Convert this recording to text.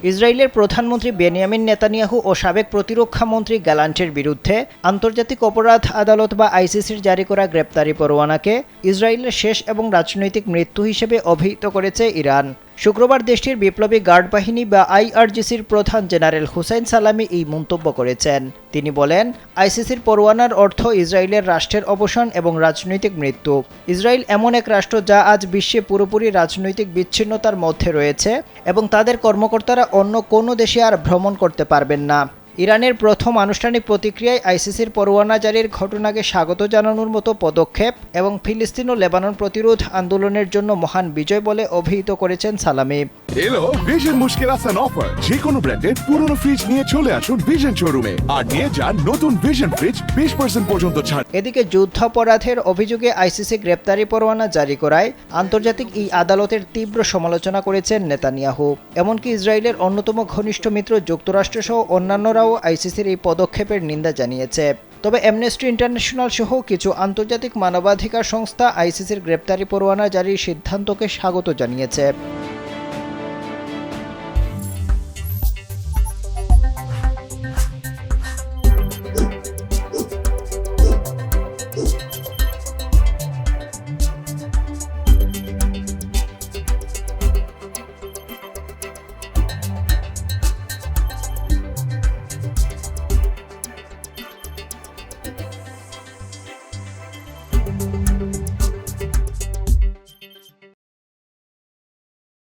ইসরায়েলের প্রধানমন্ত্রী Benjamin Netanyahu ও সাবেক প্রতিরক্ষা মন্ত্রী গ্যালান্টের বিরুদ্ধে আন্তর্জাতিক অপরাধ আদালত বা আইসিসির জারি করা গ্রেপ্তারি পরোয়ানাকে ইসরায়েলের শেষ এবং রাজনৈতিক মৃত্যু হিসেবে অভিহিত করেছে ইরান। শুক্রবার দেশটির বিপ্লবী গার্ড বাহিনী বা আইআরজিসির প্রধান জেনারেল হুসাইন সালামি এই মন্তব্য করেছেন। তিনি বলেন, আইসিসির পরোয়ানার অর্থ ইসরায়েলের রাষ্ট্রের অবসান এবং রাজনৈতিক মৃত্যু। ইসরায়েল এমন এক রাষ্ট্র যা আজ বিশ্বে পুরোপুরি রাজনৈতিক বিচ্ছিন্নতার মধ্যে রয়েছে এবং তাদের কর্মকর্তারা অন্য কোনো দেশে আর ভ্রমণ করতে পারবেন না। ইরানের প্রথম আনুষ্ঠানিক প্রতিক্রিয়ায় আইসিসির পরোয়ানা জারির ঘটনাকে স্বাগত জানানোর মতো পদক্ষেপ এবং ফিলিস্তিন ও লেবানন প্রতিরোধ আন্দোলনের জন্য মহান বিজয় বলে অভিহিত করেছেন সালামি। এলো ভিশন মুশকিল আসান অফার। যে কোনো ব্র্যান্ডের পুরনো ফ্রিজ নিয়ে চলে আসুন ভিশন শোরুমে আর নিয়ে যান নতুন ভিশন ফ্রিজ 20% পর্যন্ত ছাড়। এদিকে যুদ্ধাপরাধের অভিযোগে আইসিসি গ্রেপ্তারি পরোয়ানা জারি করায় আন্তর্জাতিক এই আদালতের তীব্র সমালোচনা করেছেন নেতানিয়াহু। এমনকি ইসরায়েলের অন্যতম ঘনিষ্ঠ মিত্র যুক্তরাষ্ট্র সহ অন্যান্যরাও আইসিসির এই পদক্ষেপের নিন্দা জানিয়েছে। তবে অ্যামনেস্টি ইন্টারন্যাশনাল সহ কিছু আন্তর্জাতিক মানবাধিকার সংস্থা আইসিসির গ্রেপ্তারি পরোয়ানা জারির সিদ্ধান্তকে স্বাগত জানিয়েছে।